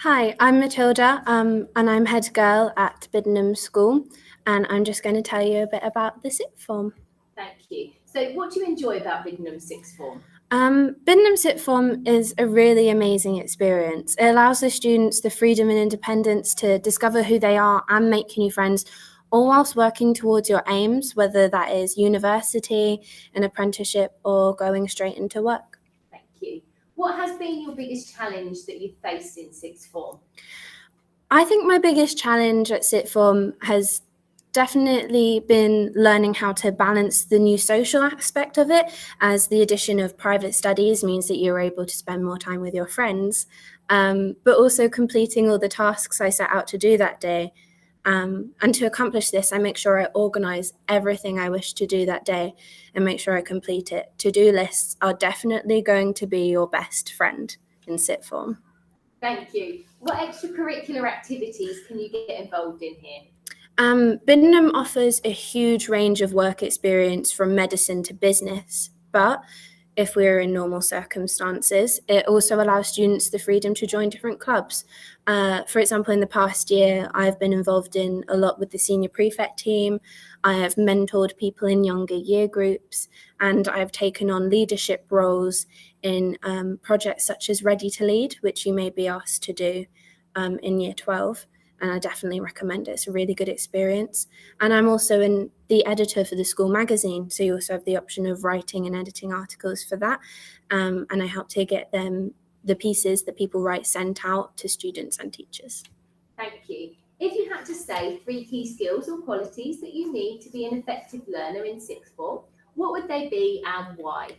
Hi, I'm Matilda, and I'm head girl at Biddenham School, and I'm just going to tell you a bit about the sixth form. Thank you. So what do you enjoy about Biddenham Sixth Form? Biddenham Sixth Form is a really amazing experience. It allows the students the freedom and independence to discover who they are and make new friends, all whilst working towards your aims, whether that is university, an apprenticeship, or going straight into work. Thank you. What has been your biggest challenge that you've faced in Sixth Form? I think my biggest challenge at Sixth Form has definitely been learning how to balance the new social aspect of it, as the addition of private studies means that you're able to spend more time with your friends, but also completing all the tasks I set out to do that day. And to accomplish this, I make sure I organise everything I wish to do that day and make sure I complete it. To-do lists are definitely going to be your best friend in Sixth Form. Thank you. What extracurricular activities can you get involved in here? Biddenham offers a huge range of work experience from medicine to business, but if we're in normal circumstances, it also allows students the freedom to join different clubs. For example, in the past year, I've been involved in a lot with the senior prefect team. I have mentored people in younger year groups, and I've taken on leadership roles in projects such as Ready to Lead, which you may be asked to do in year 12. And I definitely recommend it. It's a really good experience. And I'm also the editor for the school magazine, so you also have the option of writing and editing articles for that. And I help to get the pieces that people write sent out to students and teachers. Thank you. If you had to say 3 key skills or qualities that you need to be an effective learner in Sixth Form, what would they be and why?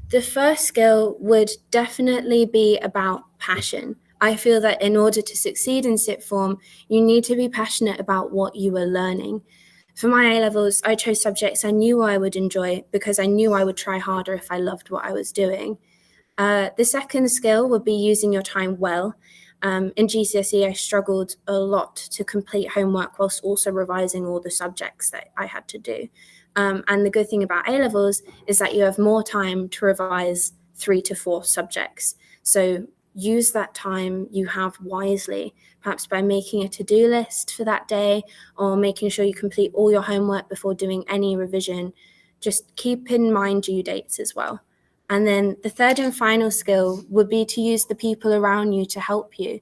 The first skill would definitely be about passion. I feel that in order to succeed in Sixth Form, you need to be passionate about what you are learning. For my A-levels, I chose subjects I knew I would enjoy because I knew I would try harder if I loved what I was doing. The second skill would be using your time well. In GCSE, I struggled a lot to complete homework whilst also revising all the subjects that I had to do. And the good thing about A-levels is that you have more time to revise 3 to 4 subjects. So use that time you have wisely, perhaps by making a to-do list for that day or making sure you complete all your homework before doing any revision. Just keep in mind due dates as well. And then the third and final skill would be to use the people around you to help you.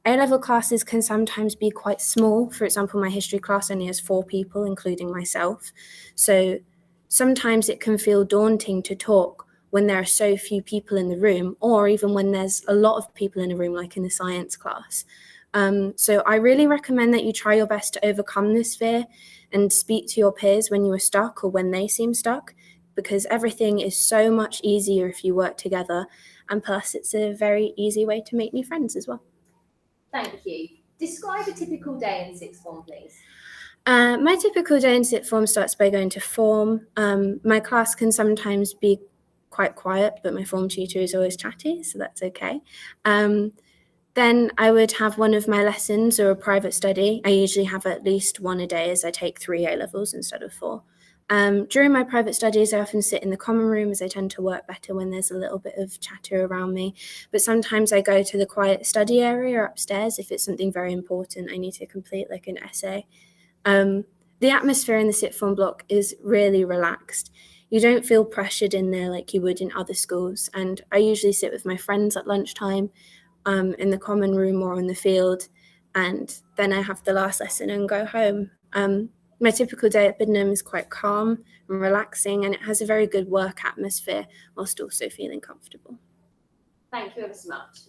A-level classes can sometimes be quite small. For example, my history class only has 4 people, including myself. So sometimes it can feel daunting to talk when there are so few people in the room, or even when there's a lot of people in a room, like in a science class. So I really recommend that you try your best to overcome this fear and speak to your peers when you are stuck or when they seem stuck, because everything is so much easier if you work together. And plus, it's a very easy way to make new friends as well. Thank you. Describe a typical day in Sixth Form, please. My typical day in Sixth Form starts by going to form. My class can sometimes be quite quiet, but my form tutor is always chatty, so that's okay. Then I would have one of my lessons or a private study. I usually have at least one a day as I take 3 A-levels instead of 4. During my private studies, I often sit in the common room as I tend to work better when there's a little bit of chatter around me. But sometimes I go to the quiet study area upstairs if it's something very important I need to complete, like an essay. The atmosphere in the Sixth Form block is really relaxed. You don't feel pressured in there like you would in other schools. And I usually sit with my friends at lunchtime in the common room or in the field. And then I have the last lesson and go home. My typical day at Biddenham is quite calm and relaxing, and it has a very good work atmosphere whilst also feeling comfortable. Thank you ever so much.